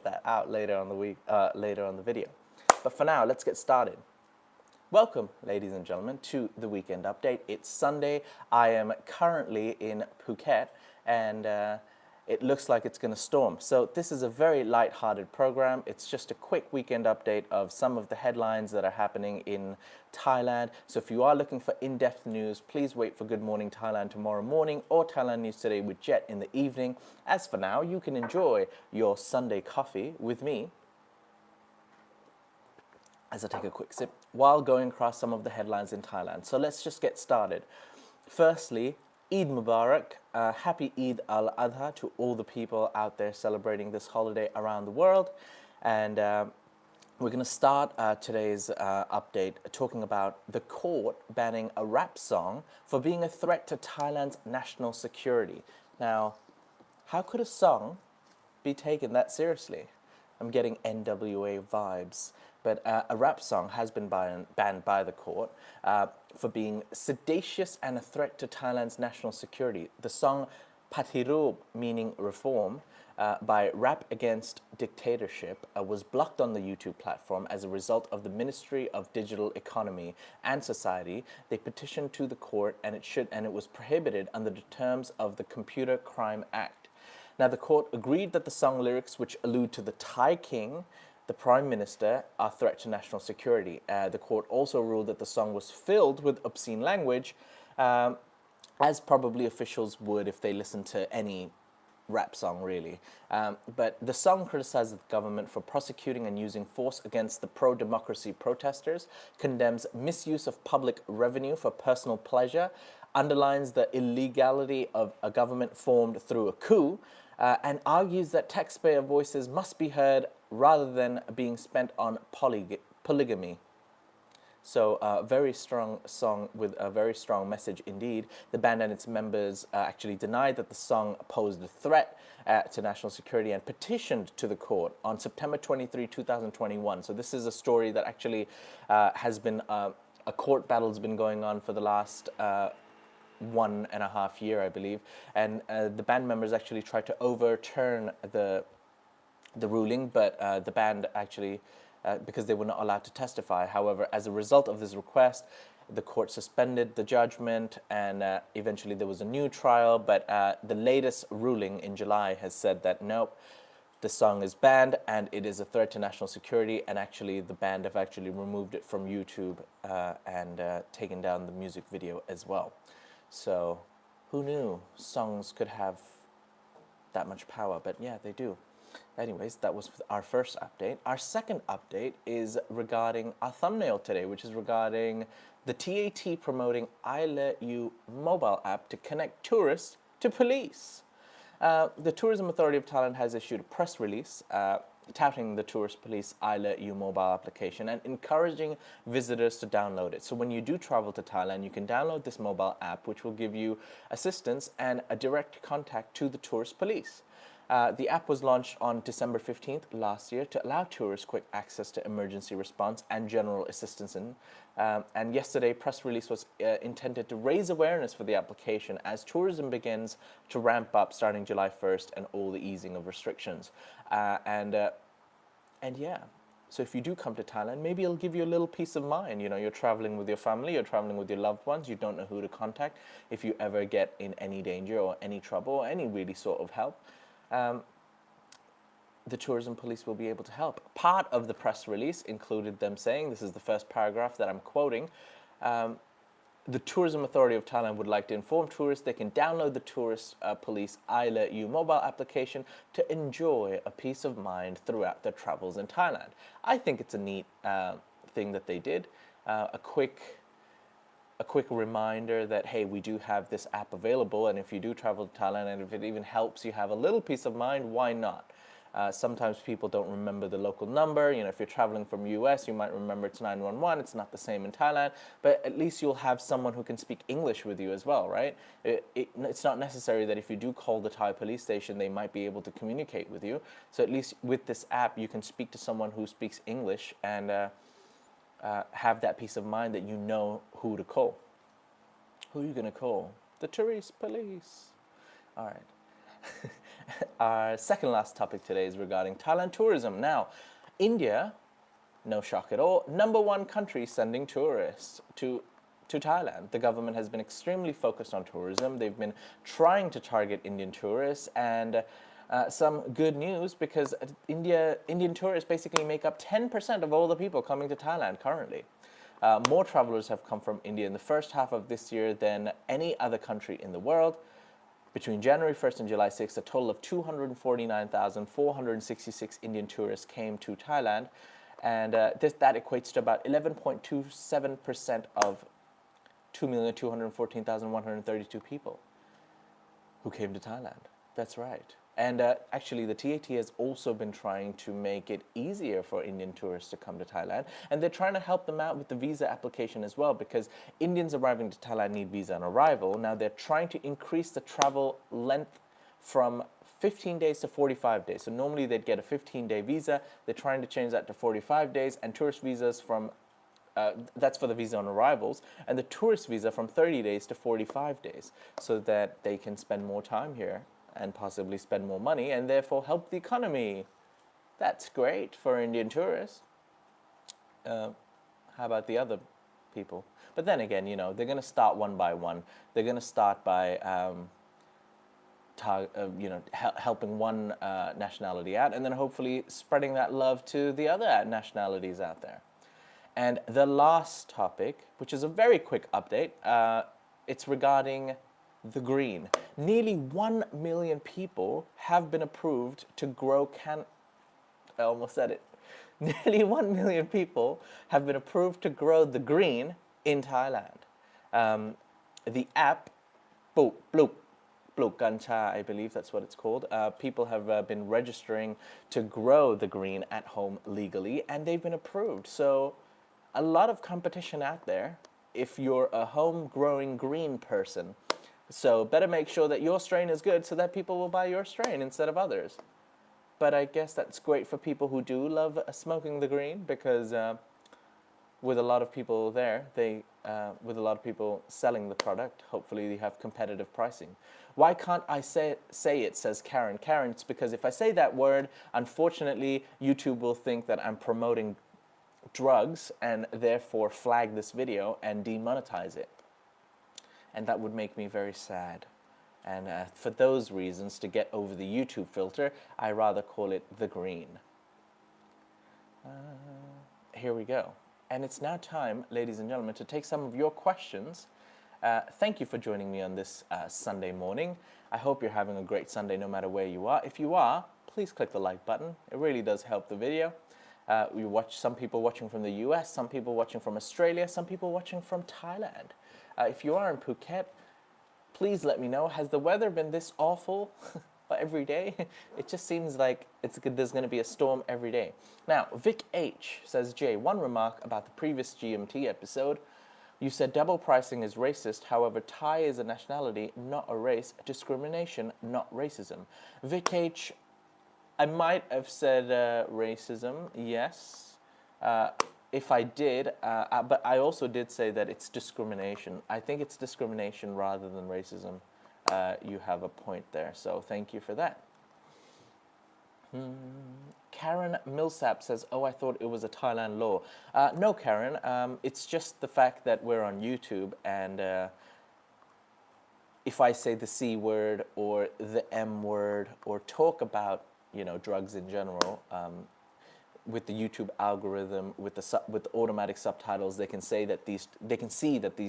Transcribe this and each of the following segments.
that out later on the later on the video. But for now, let's get started. Welcome, ladies and gentlemen, to the weekend update. It's Sunday. I am currently in Phuket, and it looks like it's going to storm. So this is a very light-hearted program. It's just a quick weekend update of some of the headlines that are happening in Thailand. So if you are looking for in-depth news, please wait for Good Morning Thailand tomorrow morning or Thailand News Today with Jet in the evening. As for now, you can enjoy your Sunday coffee with me as I take a quick sip while going across some of the headlines in Thailand. So let's just get started. Firstly, Eid Mubarak, happy Eid al-Adha to all the people out there celebrating this holiday around the world. And we're going to start today's update talking about the court banning a rap song for being a threat to Thailand's national security. Now, how could a song be taken that seriously? I'm getting NWA vibes. But a rap song has been banned by the court for being seditious and a threat to Thailand's national security. The song Patirup, meaning reform, by Rap Against Dictatorship was blocked on the YouTube platform as a result of the Ministry of Digital Economy and Society. They petitioned to the court, and it was prohibited under the terms of the Computer Crime Act. Now, the court agreed that the song lyrics, which allude to the Thai king, the Prime Minister, are a threat to national security. The court also ruled that the song was filled with obscene language, as probably officials would if they listened to any rap song, really. But the song criticizes the government for prosecuting and using force against the pro-democracy protesters, condemns misuse of public revenue for personal pleasure, underlines the illegality of a government formed through a coup, and argues that taxpayer voices must be heard rather than being spent on polygamy. So a very strong song with a very strong message indeed. The band and its members actually denied that the song posed a threat to national security and petitioned to the court on September 23, 2021. So this is a story that actually has been, a court battle's been going on for the last 1.5 years, I believe. And the band members actually tried to overturn the ruling, but the band actually, because they were not allowed to testify. However, as a result of this request, the court suspended the judgment, and eventually there was a new trial. But the latest ruling in July has said that nope, the song is banned and it is a threat to national security. And actually, the band have actually removed it from YouTube and taken down the music video as well. So, who knew songs could have that much power? But yeah, they do. Anyways, that was our first update. Our second update is regarding our thumbnail today, which is regarding the TAT promoting I Lert U mobile app to connect tourists to police. The Tourism Authority of Thailand has issued a press release touting the tourist police I Lert U mobile application and encouraging visitors to download it. So when you do travel to Thailand, you can download this mobile app, which will give you assistance and a direct contact to the tourist police. The app was launched on December 15th last year to allow tourists quick access to emergency response and general assistance. And yesterday, press release was intended to raise awareness for the application as tourism begins to ramp up starting July 1st and all the easing of restrictions. And yeah, so if you do come to Thailand, maybe it'll give you a little peace of mind. You know, you're traveling with your family, you're traveling with your loved ones, you don't know who to contact if you ever get in any danger or any trouble or any really sort of help. The tourism police will be able to help. Part of the press release included them saying, this is the first paragraph that I'm quoting, the Tourism Authority of Thailand would like to inform tourists they can download the tourist police I Lert U mobile application to enjoy a peace of mind throughout their travels in Thailand. I think it's a neat thing that they did. A quick reminder that, hey, we do have this app available, and if you do travel to Thailand and if it even helps you have a little peace of mind, why not? Sometimes people don't remember the local number. You know, if you're traveling from US, you might remember it's 911. It's not the same in Thailand, but at least you'll have someone who can speak English with you as well, right? It's not necessary that if you do call the Thai police station, they might be able to communicate with you. So at least with this app, you can speak to someone who speaks English and have that peace of mind that you know who to call. Who are you going to call? The tourist police. All right. Our second last topic today is regarding Thailand tourism. Now, India, no shock at all, number one country sending tourists to Thailand. The government has been extremely focused on tourism. They've been trying to target Indian tourists, and some good news because Indian tourists basically make up 10% of all the people coming to Thailand currently. More travelers have come from India in the first half of this year than any other country in the world. Between January 1st and July 6th, a total of 249,466 Indian tourists came to Thailand, and that equates to about 11.27% of 2,214,132 people who came to Thailand. That's right. And actually, the TAT has also been trying to make it easier for Indian tourists to come to Thailand. And they're trying to help them out with the visa application as well, because Indians arriving to Thailand need visa on arrival. Now, they're trying to increase the travel length from 15 days to 45 days. So normally they'd get a 15-day visa. They're trying to change that to 45 days. And tourist visas from that's for the visa on arrivals, and the tourist visa from 30 days to 45 days, so that they can spend more time here and possibly spend more money and therefore help the economy. That's great for Indian tourists. How about the other people? But then again, you know, they're going to start one by one. They're going to start by helping one nationality out, and then hopefully spreading that love to the other nationalities out there. And the last topic, which is a very quick update, it's regarding the green. Nearly 1 million people have been approved to grow I almost said it. Nearly 1 million people have been approved to grow the green in Thailand. The app, Pluk Gansha, I believe that's what it's called. People have been registering to grow the green at home legally, and they've been approved. So a lot of competition out there if you're a home-growing green person. So better make sure that your strain is good so that people will buy your strain instead of others. But I guess that's great for people who do love smoking the green, because with a lot of people there, with a lot of people selling the product, hopefully they have competitive pricing. Why can't I say it, says Karen. Karen, it's because if I say that word, unfortunately, YouTube will think that I'm promoting drugs and therefore flag this video and demonetize it. And that would make me very sad. And for those reasons, to get over the YouTube filter, I rather call it the green. Here we go. And it's now time, ladies and gentlemen, to take some of your questions. Thank you for joining me on this Sunday morning. I hope you're having a great Sunday no matter where you are. If you are, please click the like button. It really does help the video. We watch some people watching from the US, some people watching from Australia, some people watching from Thailand. If you are in Phuket, please let me know. Has the weather been this awful every day? It just seems like there's going to be a storm every day. Now, Vic H says, Jay, one remark about the previous GMT episode. You said double pricing is racist. However, Thai is a nationality, not a race. Discrimination, not racism. Vic H, I might have said racism, yes. If I did, but I also did say that it's discrimination. I think it's discrimination rather than racism. You have a point there, so thank you for that. Karen Millsap says, oh, I thought it was a Thailand law. No, Karen, it's just the fact that we're on YouTube, and if I say the C word or the M word or talk about, you know, drugs in general, with the YouTube algorithm, with the automatic subtitles, they can see that these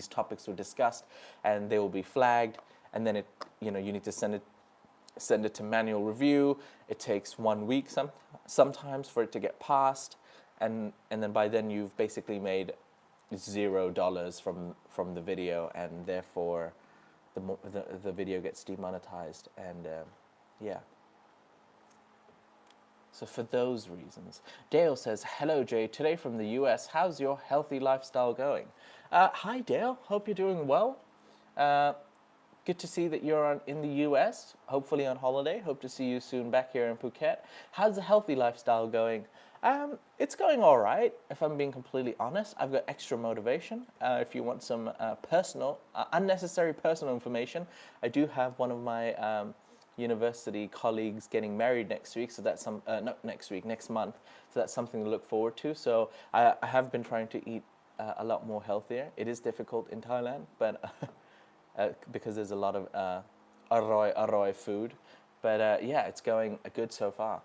topics were discussed, and they will be flagged, and then you need to send it to manual review. It takes 1 week sometimes for it to get passed, and then by then you've basically made $0 from the video, and therefore the video gets demonetized, and yeah. So for those reasons, Dale says, hello Jay, today from the US, how's your healthy lifestyle going? Hi Dale, hope you're doing well. Good to see that you're in the US, hopefully on holiday. Hope to see you soon back here in Phuket. How's the healthy lifestyle going? It's going all right, if I'm being completely honest. I've got extra motivation. If you want some unnecessary personal information, I do have one of my university colleagues getting married next week, so that's not next week, next month. So that's something to look forward to. So I have been trying to eat a lot more healthier. It is difficult in Thailand, but because there's a lot of arroy food. But yeah, it's going good so far.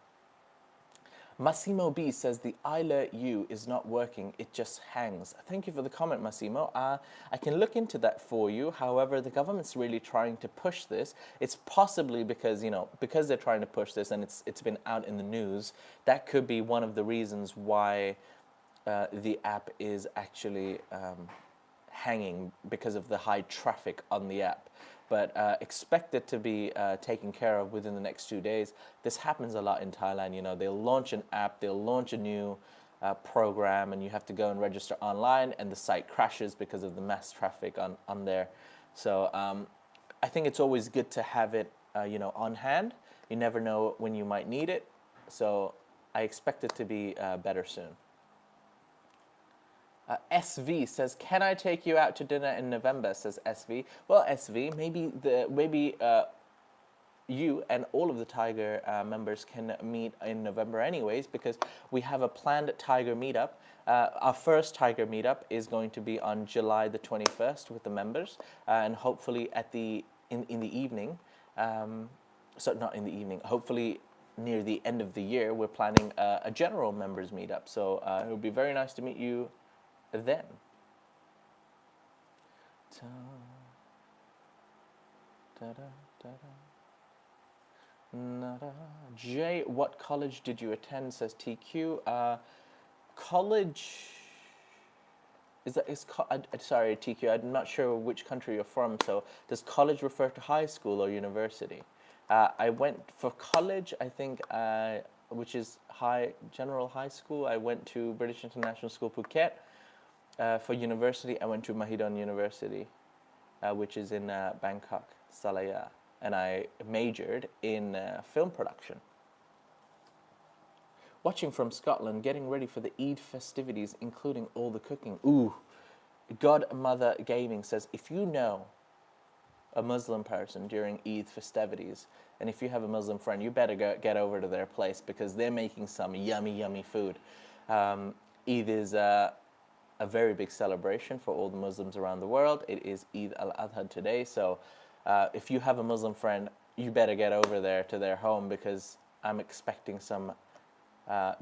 Massimo B says the I Lert U is not working, it just hangs. Thank you for the comment, Massimo. I can look into that for you. However, the government's really trying to push this. It's possibly because, because they're trying to push this and it's been out in the news, that could be one of the reasons why the app is actually hanging, because of the high traffic on the app. But expect it to be taken care of within the next 2 days. This happens a lot in Thailand. They'll launch an app, they'll launch a new program, and you have to go and register online, and the site crashes because of the mass traffic on there. So I think it's always good to have it, on hand. You never know when you might need it. So I expect it to be better soon. SV says, "Can I take you out to dinner in November?" Says SV. Well, SV, maybe you and all of the Thaiger members can meet in November anyways, because we have a planned Thaiger meetup. Our first Thaiger meetup is going to be on July the 21st with the members, and hopefully in the evening. So not in the evening. Hopefully near the end of the year, we're planning a general members meetup. So it would be very nice to meet you then. Jay, what college did you attend? Says TQ. College sorry, TQ, I'm not sure which country you're from. So does college refer to high school or university? I went for college, I think, which is general high school. I went to British International School, Phuket. For university, I went to Mahidol University, which is in Bangkok, Salaya, and I majored in film production. Watching from Scotland, getting ready for the Eid festivities, including all the cooking. Ooh, Godmother Gaming says, if you know a Muslim person during Eid festivities, and if you have a Muslim friend, you better get over to their place, because they're making some yummy, yummy food. Eid is a very big celebration for all the Muslims around the world. It is Eid al-Adha today, so if you have a Muslim friend, you better get over there to their home, because I'm expecting some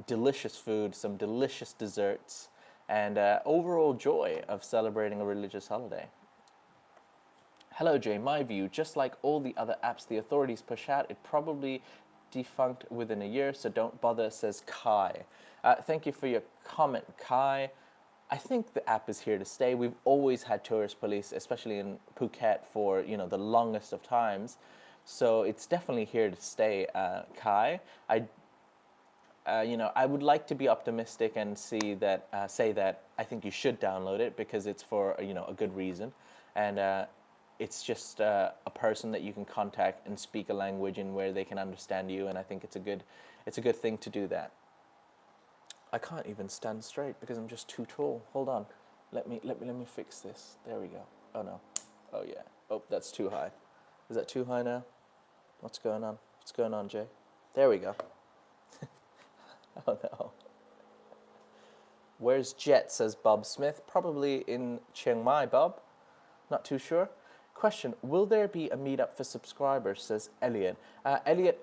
delicious food, some delicious desserts, and overall joy of celebrating a religious holiday. Hello Jay, my view, just like all the other apps the authorities push out, it probably defunct within a year, so don't bother, says Kai. Thank you for your comment, Kai. I think the app is here to stay. We've always had tourist police, especially in Phuket, for the longest of times. So it's definitely here to stay, Kai. I would like to be optimistic and say that I think you should download it, because it's for a good reason, and it's just a person that you can contact and speak a language in where they can understand you, and I think it's a good thing to do that. I can't even stand straight because I'm just too tall. Hold on. Let me fix this. There we go. Oh no. Oh yeah. Oh, that's too high. Is that too high now? What's going on? What's going on, Jay? There we go. Oh no. Where's Jet, says Bob Smith. Probably in Chiang Mai, Bob. Not too sure. Question, will there be a meetup for subscribers, says Elliot. Elliot,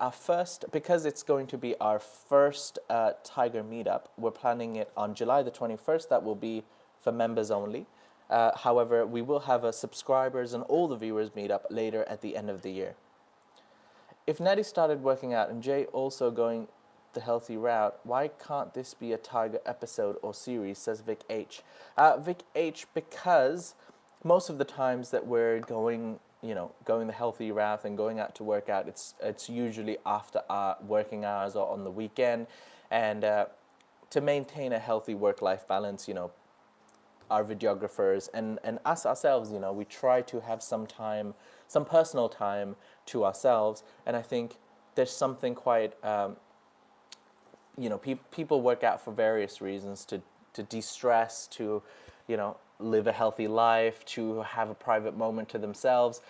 because it's going to be our first Thaiger meetup, we're planning it on July the 21st. That will be for members only. However, we will have a subscribers and all the viewers meetup later at the end of the year. If Natty started working out and Jay also going the healthy route, why can't this be a Thaiger episode or series, says Vic H. Vic H, because most of the times that we're going the healthy route and going out to work out, it's usually after our working hours or on the weekend, and to maintain a healthy work-life balance, our videographers and us ourselves, we try to have some personal time to ourselves, and I think there's something quite, people work out for various reasons, to de-stress, to, live a healthy life, to have a private moment to themselves.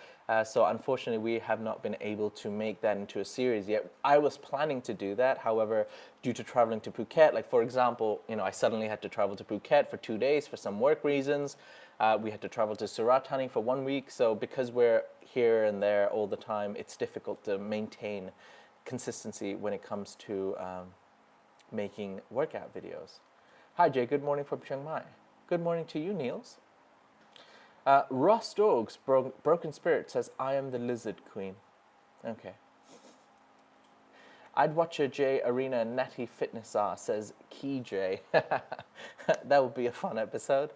So unfortunately, we have not been able to make that into a series yet. I was planning to do that, however, due to traveling to Phuket, like for example, I suddenly had to travel to Phuket for 2 days for some work reasons. We had to travel to Surat Thani for 1 week. So because we're here and there all the time, it's difficult to maintain consistency when it comes to making workout videos. Hi Jay, good morning from Chiang Mai. Good morning to you, Niels. Ross Dogs, Broken Spirit says, I am the lizard queen. Okay. I'd watch a J Arena Natty Fitness R, says Key J. That would be a fun episode.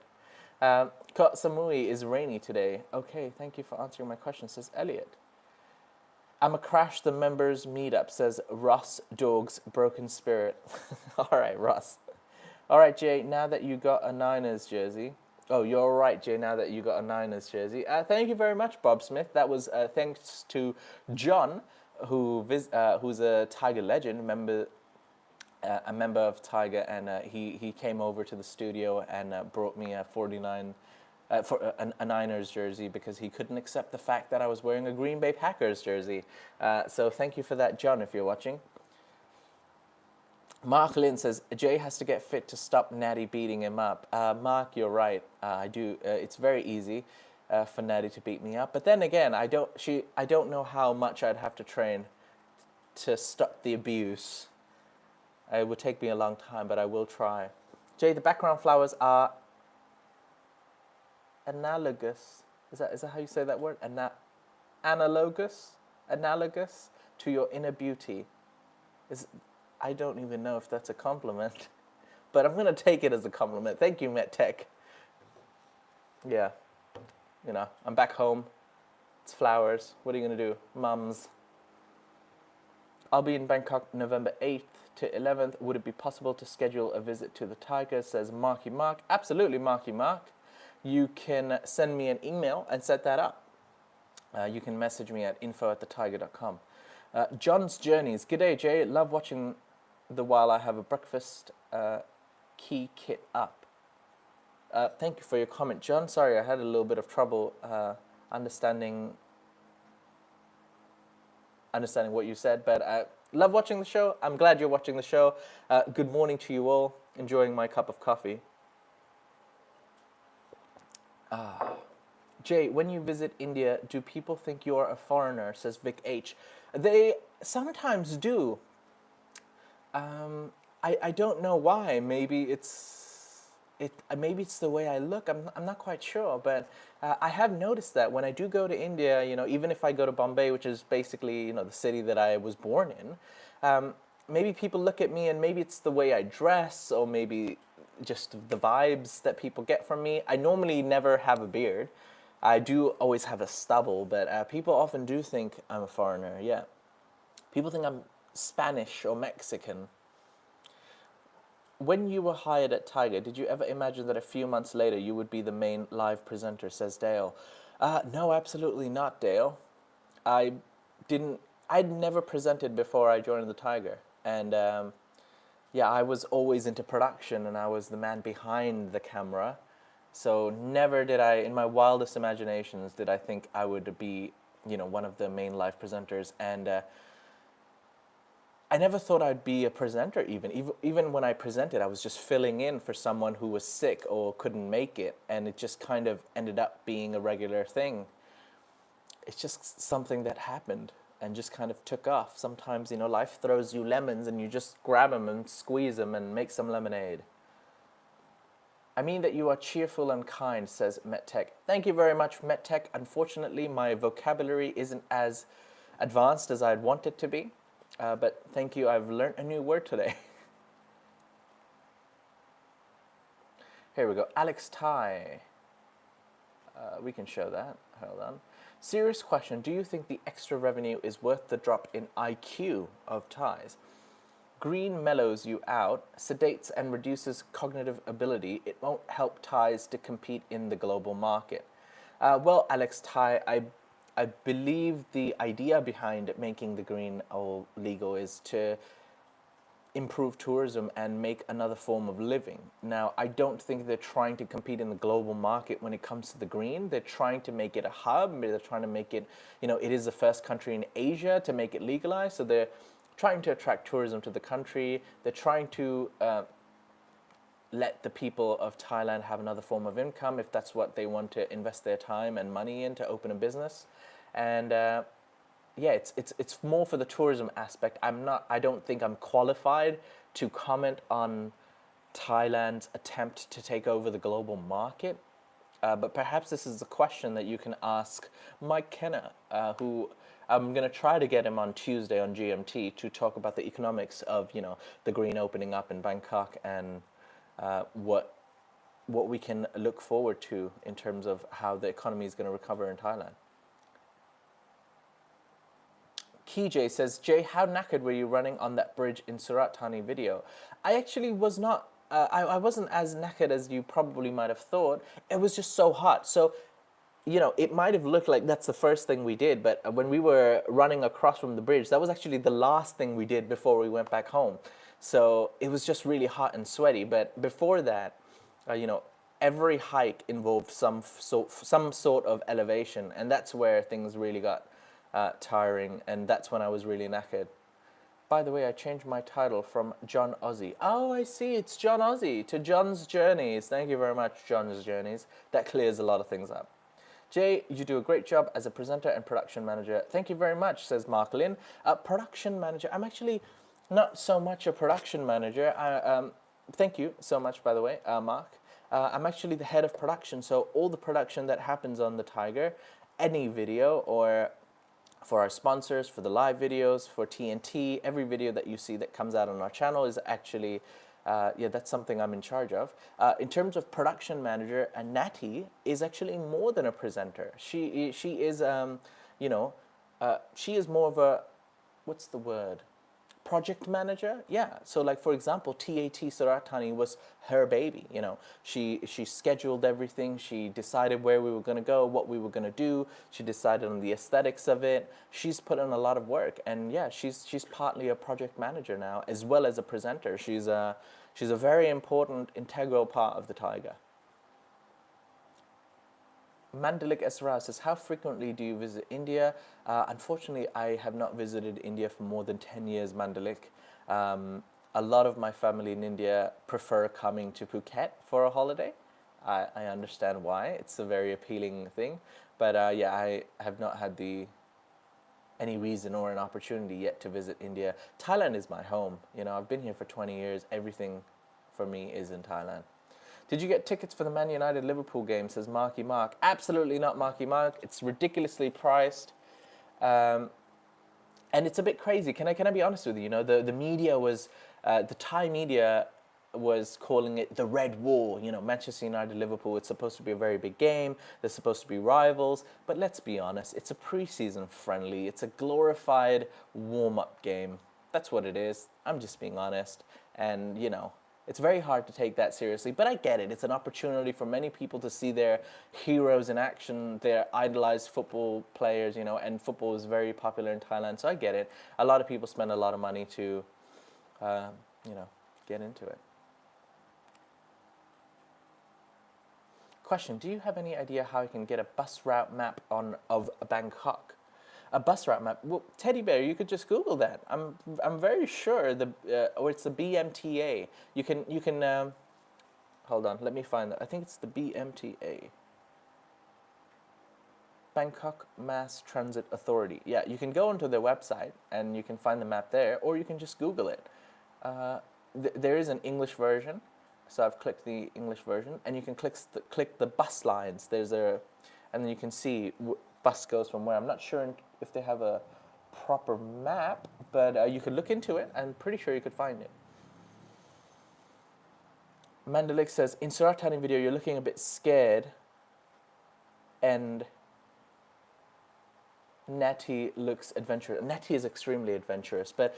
Koh Samui is rainy today. Okay, thank you for answering my question, says Elliot. I'm a crash the members meetup, says Ross Dogs, Broken Spirit. All right, Ross. All right, Jay, now that you got a Niners jersey. Oh, you're all right, Jay, now that you got a Niners jersey. Thank you very much, Bob Smith. That was thanks to John, who's a Tiger legend, a member of Thaiger, and he came over to the studio and brought me a Niners jersey because he couldn't accept the fact that I was wearing a Green Bay Packers jersey. So thank you for that, John, if you're watching. Mark Lynn says, Jay has to get fit to stop Natty beating him up. Mark, you're right. I do. It's very easy for Natty to beat me up. But then again, I don't know how much I'd have to train to stop the abuse. It would take me a long time, but I will try. Jay, the background flowers are analogous. Is that how you say that word? Analogous to your inner beauty. I don't even know if that's a compliment, but I'm going to take it as a compliment. Thank you, MetTech. Yeah, I'm back home. It's flowers. What are you going to do? Mums. I'll be in Bangkok November 8th to 11th. Would it be possible to schedule a visit to the Thaiger, says Marky Mark. Absolutely, Marky Mark. You can send me an email and set that up. You can message me at info@thethaiger.com. John's Journeys. G'day, Jay. Love watching while I have a breakfast key kit up. Thank you for your comment, John. Sorry, I had a little bit of trouble understanding what you said, but love watching the show. I'm glad you're watching the show. Good morning to you all. Enjoying my cup of coffee. Jay, when you visit India, do people think you're a foreigner, says Vic H. They sometimes do. I don't know why. Maybe it's the way I look. I'm not quite sure, but I have noticed that when I do go to India, even if I go to Bombay, which is basically the city that I was born in, maybe people look at me and maybe it's the way I dress, or maybe just the vibes that people get from me. I normally never have a beard. I do always have a stubble, but people often do think I'm a foreigner, yeah. People think I'm Spanish or Mexican. When you were hired at Tiger, did you ever imagine that a few months later you would be the main live presenter, says Dale? No, absolutely not, Dale. I'd never presented before I joined the Tiger. And yeah, I was always into production and I was the man behind the camera. So never did I, in my wildest imaginations, did I think I would be, one of the main live presenters. And I never thought I'd be a presenter even when I presented, I was just filling in for someone who was sick or couldn't make it. And it just kind of ended up being a regular thing. It's just something that happened and just kind of took off. Sometimes, life throws you lemons and you just grab them and squeeze them and make some lemonade. I mean that you are cheerful and kind, says MetTech. Thank you very much, MetTech. Unfortunately, my vocabulary isn't as advanced as I'd want it to be. But thank you, I've learned a new word today. Here we go, Alex Thai. We can show that, hold on. Serious question, do you think the extra revenue is worth the drop in IQ of Thais? Green mellows you out, sedates and reduces cognitive ability. It won't help Thais to compete in the global market. Well, Alex Thai, I believe the idea behind making the green all legal is to improve tourism and make another form of living. Now, I don't think they're trying to compete in the global market when it comes to the green. They're trying to make it a hub. They're trying to make it, it is the first country in Asia to make it legalized. So they're trying to attract tourism to the country. They're trying to let the people of Thailand have another form of income if that's what they want to invest their time and money in to open a business. And it's more for the tourism aspect. I don't think I'm qualified to comment on Thailand's attempt to take over the global market. But perhaps this is a question that you can ask Mike Kenner, who I'm going to try to get him on Tuesday on GMT to talk about the economics of, the green opening up in Bangkok and what we can look forward to in terms of how the economy is going to recover in Thailand. Kijay says, Jay, how knackered were you running on that bridge in Surat Thani video? I actually was not, I wasn't as knackered as you probably might have thought. It was just so hot. So, it might have looked like that's the first thing we did, but when we were running across from the bridge, that was actually the last thing we did before we went back home. So it was just really hot and sweaty. But before that, every hike involved some sort of elevation, and that's where things really got tiring, and that's when I was really knackered. By the way, I changed my title from John Ozzy. Oh, I see, it's John Ozzy to John's Journeys. Thank you very much, John's Journeys. That clears a lot of things up. Jay, you do a great job as a presenter and production manager. Thank you very much, says Mark Lin. Production manager, I'm actually not so much a production manager. Thank you so much, by the way, Mark. I'm actually the head of production, so all the production that happens on the Thaiger, any video or for our sponsors, for the live videos, for TNT, every video that you see that comes out on our channel is actually, that's something I'm in charge of. In terms of production manager, Natty is actually more than a presenter. She is, she is more of a, what's the word? Project manager. Yeah, so like for example, TAT Surat Thani was her baby. She scheduled everything. She decided where we were going to go, what we were going to do. She decided on the aesthetics of it. She's put in a lot of work, and yeah, she's partly a project manager now as well as a presenter. She's a very important integral part of the Thaiger. Mandalik Esra says, how frequently do you visit India? Unfortunately, I have not visited India for more than 10 years, Mandalik. A lot of my family in India prefer coming to Phuket for a holiday. I understand why. It's a very appealing thing. But I have not had any reason or an opportunity yet to visit India. Thailand is my home. I've been here for 20 years. Everything for me is in Thailand. Did you get tickets for the Man United Liverpool game, says Marky Mark? Absolutely not, Marky Mark. It's ridiculously priced. And it's a bit crazy. Can I be honest with you? The media was, the Thai media was calling it the Red War. Manchester United, Liverpool, it's supposed to be a very big game. They're supposed to be rivals. But let's be honest, it's a preseason friendly. It's a glorified warm-up game. That's what it is. I'm just being honest. And, it's very hard to take that seriously, but I get it. It's an opportunity for many people to see their heroes in action, their idolized football players, and football is very popular in Thailand, so I get it. A lot of people spend a lot of money to, get into it. Question, do you have any idea how I can get a bus route map of Bangkok? A bus route map. Well, Teddy Bear, you could just Google that. I'm very sure or it's the BMTA. You can hold on. Let me find that. I think it's the BMTA. Bangkok Mass Transit Authority. Yeah, you can go onto their website and you can find the map there, or you can just Google it. There is an English version, so I've clicked the English version, and you can click the bus lines. And then you can see bus goes from where. I'm not sure if they have a proper map, but you could look into it. I'm pretty sure you could find it. Mandalik says, in Surat Thani video, you're looking a bit scared, and Natty looks adventurous. Natty is extremely adventurous, but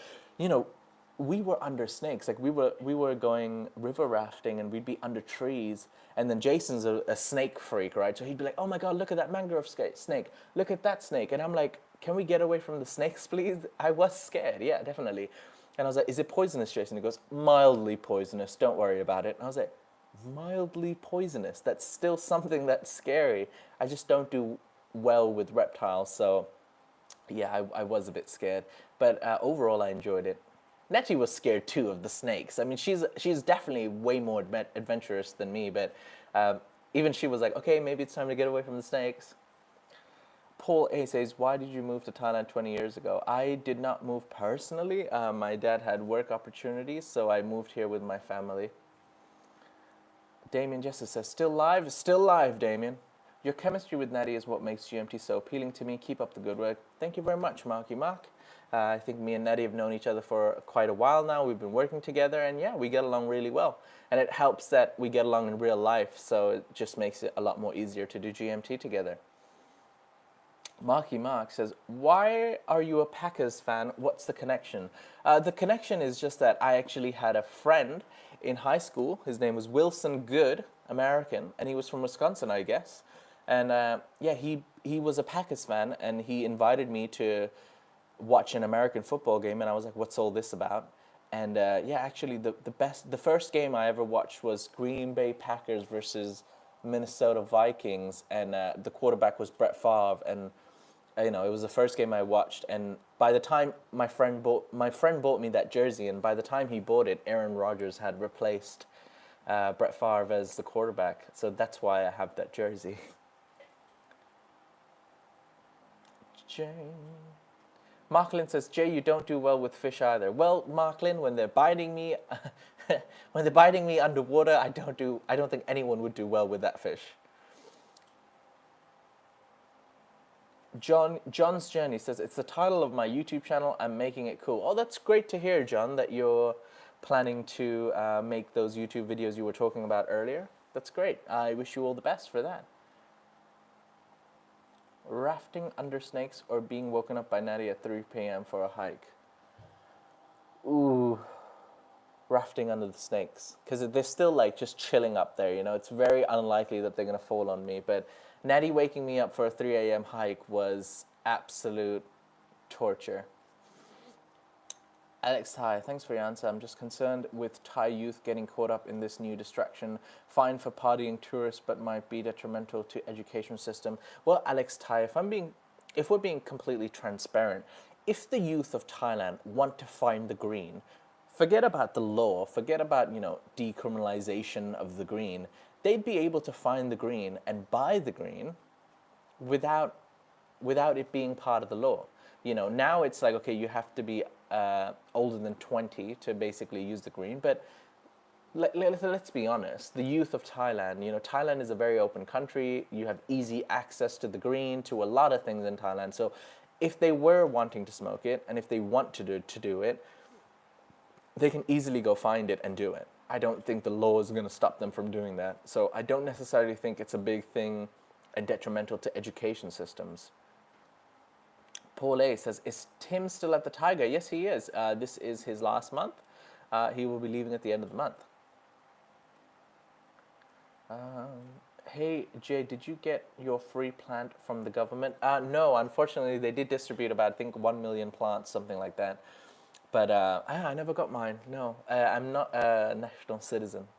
we were under snakes. Like we were going river rafting, and we'd be under trees. And then Jason's a snake freak, right? So he'd be like, "Oh my God, look at that mangrove snake! Look at that snake!" And I'm like, "Can we get away from the snakes, please?" I was scared. Yeah, definitely. And I was like, is it poisonous, Jason? He goes, mildly poisonous, don't worry about it. And I was like, mildly poisonous? That's still something that's scary. I just don't do well with reptiles, so yeah, I was a bit scared. But overall, I enjoyed it. Nettie was scared too of the snakes. I mean, she's definitely way more adventurous than me, but even she was like, okay, maybe it's time to get away from the snakes. Paul A says, why did you move to Thailand 20 years ago? I did not move personally. My dad had work opportunities, so I moved here with my family. Damien Justice says, still live? Still live, Damien. Your chemistry with Natty is what makes GMT so appealing to me. Keep up the good work. Thank you very much, Marky Mark. I think me and Natty have known each other for quite a while now. We've been working together, and yeah, we get along really well. And it helps that we get along in real life, so it just makes it a lot more easier to do GMT together. Marky Mark says, why are you a Packers fan? What's the connection? The connection is just that I actually had a friend in high school. His name was Wilson Good, American, and he was from Wisconsin, I guess. And yeah, he was a Packers fan, and he invited me to watch an American football game, and I was like, what's all this about? And yeah, actually the first game I ever watched was Green Bay Packers versus Minnesota Vikings, and the quarterback was Brett Favre, and you know, it was the first game I watched, and by the time my friend bought me that jersey, and by the time he bought it, Aaron Rodgers had replaced Brett Favre as the quarterback, so that's why I have that jersey. Marklin says, Jay, you don't do well with fish either. Well, Marklin, when they're biting me, when they're biting me underwater, I don't think anyone would do well with that fish. John's Journey says, it's the title of my YouTube channel. I'm making it cool. Oh, that's great to hear, John, that you're planning to make those YouTube videos you were talking about earlier. That's great. I wish you all the best for that. Rafting under snakes or being woken up by Natty at 3 p.m. for a hike? Ooh, rafting under the snakes. Because they're still like just chilling up there, you know. It's very unlikely that they're going to fall on me. But Natty waking me up for a 3 a.m. hike was absolute torture. Alex, hi. Thanks for your answer. I'm just concerned with Thai youth getting caught up in this new distraction. Fine for partying tourists, but might be detrimental to education system. Well, Alex, Thai, if we're being completely transparent, if the youth of Thailand want to find the green, forget about the law, forget about, you know, decriminalization of the green. They'd be able to find the green and buy the green without it being part of the law. You know, now it's like, okay, you have to be older than 20 to basically use the green, but let's be honest, the youth of Thailand, you know, Thailand is a very open country. You have easy access to the green, to a lot of things in Thailand. So if they were wanting to smoke it, and if they want to do it, they can easily go find it and do it. I don't think the law is going to stop them from doing that. So I don't necessarily think it's a big thing and detrimental to education systems. Paul A says, is Tim still at the Thaiger? Yes, he is. This is his last month. He will be leaving at the end of the month. Hey, Jay, did you get your free plant from the government? No, unfortunately, they did distribute about, I think, 1 million plants, something like that. But I never got mine. No, I'm not a national citizen.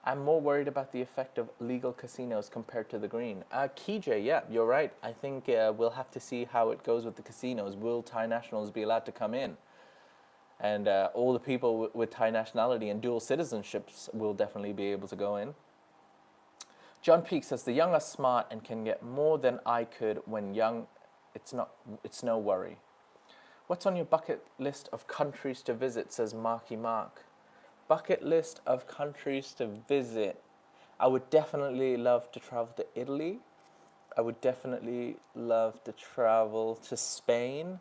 I'm more worried about the effect of legal casinos compared to the green. KJ, yeah, you're right. I think we'll have to see how it goes with the casinos. Will Thai nationals be allowed to come in? And all the people with Thai nationality and dual citizenships will definitely be able to go in. John Peake says, the young are smart and can get more than I could when young. It's no worry. What's on your bucket list of countries to visit, says Marky Mark. Bucket list of countries to visit. I would definitely love to travel to Italy. I would definitely love to travel to Spain.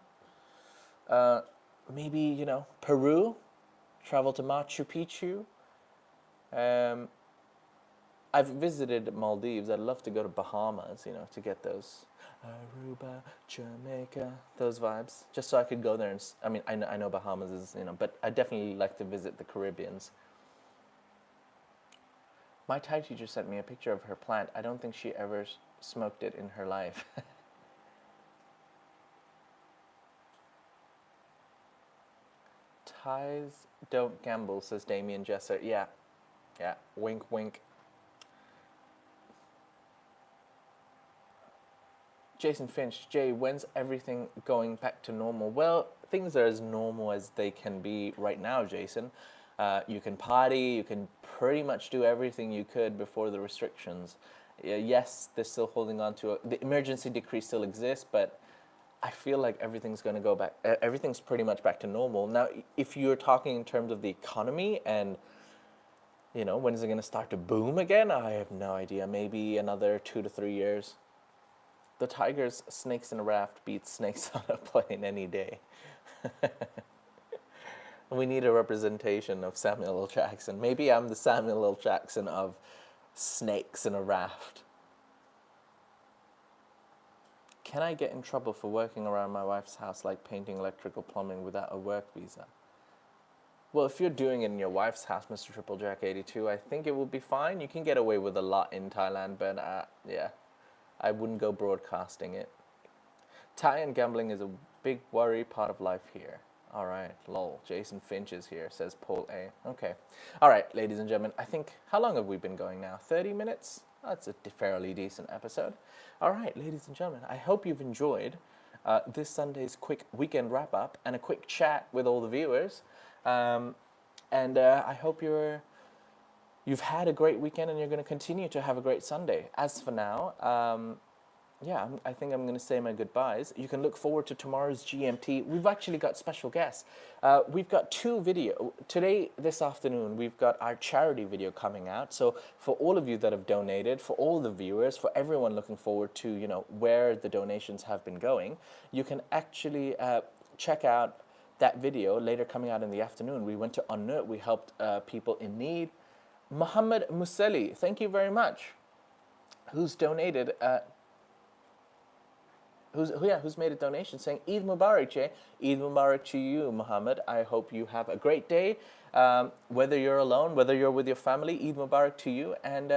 Maybe, you know, Peru. Travel to Machu Picchu. I've visited Maldives. I'd love to go to Bahamas, you know, to get those Aruba, Jamaica, those vibes. Just so I could go there and, I mean, I know Bahamas is, you know, but I definitely like to visit the Caribbeans. My Thai teacher sent me a picture of her plant. I don't think she ever smoked it in her life. Thais don't gamble, says Damien Jesser. Yeah. Yeah. Wink, wink. Jason Finch, Jay, when's everything going back to normal? Well, things are as normal as they can be right now, Jason. You can party, you can pretty much do everything you could before the restrictions. Yes, they're still holding on to it. The emergency decree still exists, but I feel like everything's going to go back. Everything's pretty much back to normal. Now, if you're talking in terms of the economy and, when is it going to start to boom again? I have no idea. Maybe another 2 to 3 years. The Tigers, snakes in a raft beats snakes on a plane any day. We need a representation of Samuel L. Jackson. Maybe I'm the Samuel L. Jackson of snakes in a raft. Can I get in trouble for working around my wife's house like painting, electrical, plumbing without a work visa? Well, if you're doing it in your wife's house, Mr. Triple Jack 82, I think it will be fine. You can get away with a lot in Thailand, but yeah. I wouldn't go broadcasting it. Thai and gambling is a big worry part of life here. All right, lol. Jason Finch is here, says Paul A. Okay. All right, ladies and gentlemen, I think, how long have we been going now? 30 minutes? That's a fairly decent episode. All right, ladies and gentlemen, I hope you've enjoyed this Sunday's quick weekend wrap-up and a quick chat with all the viewers. And I hope you've had a great weekend and you're going to continue to have a great Sunday. As for now, I think I'm going to say my goodbyes. You can look forward to tomorrow's GMT. We've actually got special guests. We've got 2 videos. Today, this afternoon, we've got our charity video coming out. So for all of you that have donated, for all the viewers, for everyone looking forward to, where the donations have been going, you can actually check out that video later coming out in the afternoon. We went to I Lert U. We helped people in need. Muhammad Museli, thank you very much. Who's donated? Who's made a donation saying Eid Mubarak, Jay. Eid Mubarak to you, Muhammad. I hope you have a great day. Whether you're alone, whether you're with your family, Eid Mubarak to you, and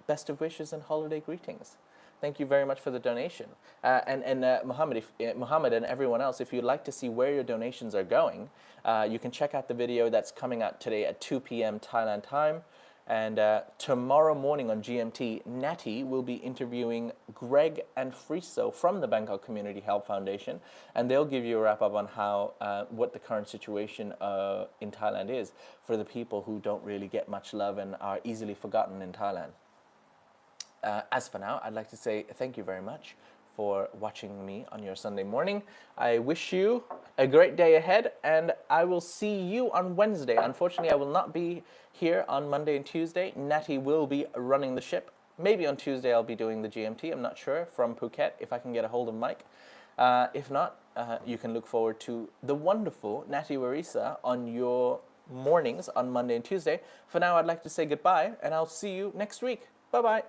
best of wishes and holiday greetings. Thank you very much for the donation. Muhammad, Muhammad and everyone else, if you'd like to see where your donations are going, you can check out the video that's coming out today at 2 p.m. Thailand time. And tomorrow morning on GMT, Natty will be interviewing Greg and Friso from the Bangkok Community Help Foundation, and they'll give you a wrap-up on how what the current situation in Thailand is for the people who don't really get much love and are easily forgotten in Thailand. As for now, I'd like to say thank you very much for watching me on your Sunday morning. I wish you a great day ahead, and I will see you on Wednesday. Unfortunately, I will not be here on Monday and Tuesday. Natty will be running the ship. Maybe on Tuesday I'll be doing the GMT, I'm not sure, from Phuket, if I can get a hold of Mike. If not, you can look forward to the wonderful Natty Warisa on your mornings on Monday and Tuesday. For now, I'd like to say goodbye, and I'll see you next week. Bye-bye.